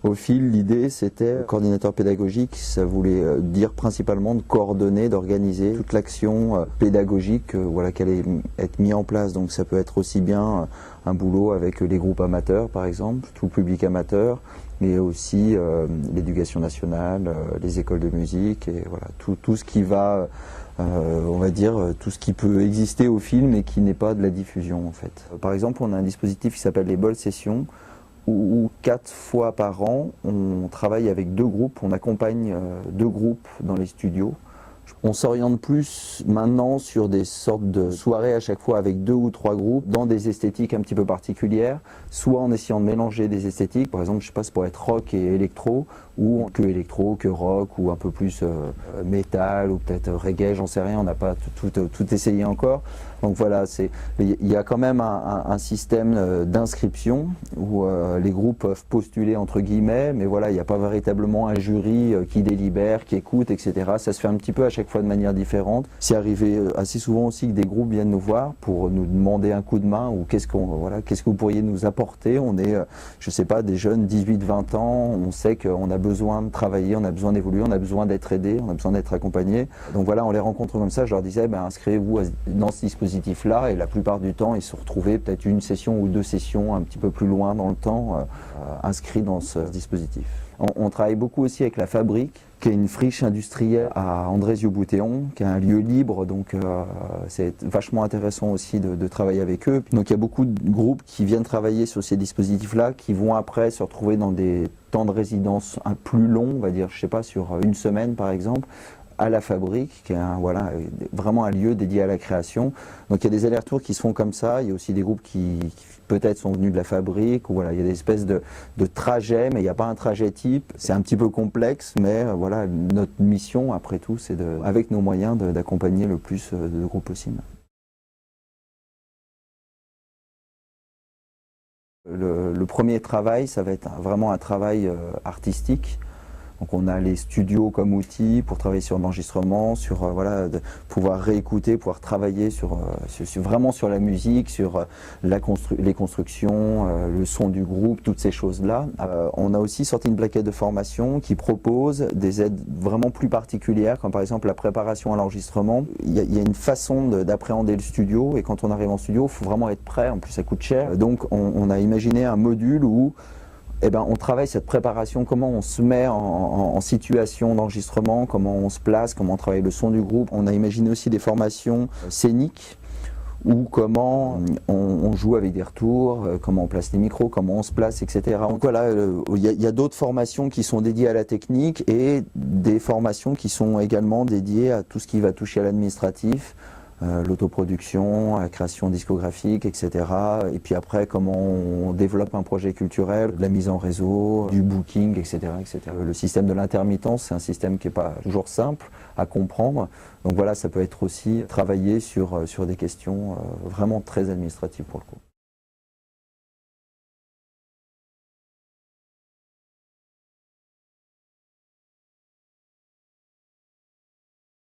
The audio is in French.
Au fil, l'idée c'était coordinateur pédagogique, ça voulait dire principalement de coordonner, d'organiser toute l'action pédagogique voilà, qui allait être mise en place. Donc ça peut être aussi bien un boulot avec les groupes amateurs par exemple, tout le public amateur, mais aussi l'éducation nationale, les écoles de musique et voilà, tout ce qui va, on va dire, tout ce qui peut exister au film et qui n'est pas de la diffusion en fait. Par exemple, on a un dispositif qui s'appelle les Ball Sessions, où 4 fois par an, on travaille avec 2 groupes, on accompagne 2 groupes dans les studios. On s'oriente plus maintenant sur des sortes de soirées à chaque fois avec 2 ou 3 groupes dans des esthétiques un petit peu particulières, soit en essayant de mélanger des esthétiques, par exemple je sais pas, ça pourrait être rock et électro, ou que électro, que rock, ou un peu plus métal, ou peut-être reggae, j'en sais rien, on n'a pas tout essayé encore. Donc voilà, il y a quand même un système d'inscription où les groupes peuvent postuler entre guillemets, mais voilà, il n'y a pas véritablement un jury qui délibère, qui écoute, etc. Ça se fait un petit peu à chaque fois de manière différente. C'est arrivé assez souvent aussi que des groupes viennent nous voir pour nous demander un coup de main ou qu'est-ce que vous pourriez nous apporter. On est, je sais pas, des jeunes 18-20 ans, on sait qu'on a besoin de travailler, on a besoin d'évoluer, on a besoin d'être aidé, on a besoin d'être accompagné. Donc voilà, on les rencontre comme ça, je leur disais, inscrivez-vous dans ce dispositif-là, et la plupart du temps, ils se retrouvaient peut-être une session ou 2 sessions un petit peu plus loin dans le temps, inscrits dans ce dispositif. On travaille beaucoup aussi avec la Fabrique, qui est une friche industrielle à Andrézieux-Bouthéon, qui est un lieu libre, donc c'est vachement intéressant aussi de travailler avec eux. Donc il y a beaucoup de groupes qui viennent travailler sur ces dispositifs-là, qui vont après se retrouver dans des temps de résidence plus longs, on va dire, je sais pas, sur 1 semaine par exemple, à la Fabrique, qui est vraiment un lieu dédié à la création. Donc il y a des allers-retours qui se font comme ça, il y a aussi des groupes qui peut-être sont venus de la Fabrique, ou voilà, il y a des espèces de trajets, mais il n'y a pas un trajet type. C'est un petit peu complexe, mais voilà, notre mission après tout, c'est avec nos moyens d'accompagner le plus de groupes possible. Le premier travail, ça va être vraiment un travail artistique. Donc on a les studios comme outil pour travailler sur l'enregistrement, sur pouvoir réécouter, pouvoir travailler vraiment sur la musique, sur les constructions, le son du groupe, toutes ces choses-là. On a aussi sorti une plaquette de formation qui propose des aides vraiment plus particulières, comme par exemple la préparation à l'enregistrement. Il y a une façon d'appréhender le studio, et quand on arrive en studio, il faut vraiment être prêt, en plus ça coûte cher. Donc on a imaginé un module où on travaille cette préparation, comment on se met en situation d'enregistrement, comment on se place, comment on travaille le son du groupe. On a imaginé aussi des formations scéniques, ou comment on joue avec des retours, comment on place les micros, comment on se place, etc. Donc voilà, il y a d'autres formations qui sont dédiées à la technique, et des formations qui sont également dédiées à tout ce qui va toucher à l'administratif, l'autoproduction, la création discographique, etc. Et puis après, comment on développe un projet culturel, de la mise en réseau, du booking, etc., etc. Le système de l'intermittence, c'est un système qui n'est pas toujours simple à comprendre. Donc voilà, ça peut être aussi travailler sur des questions vraiment très administratives pour le coup.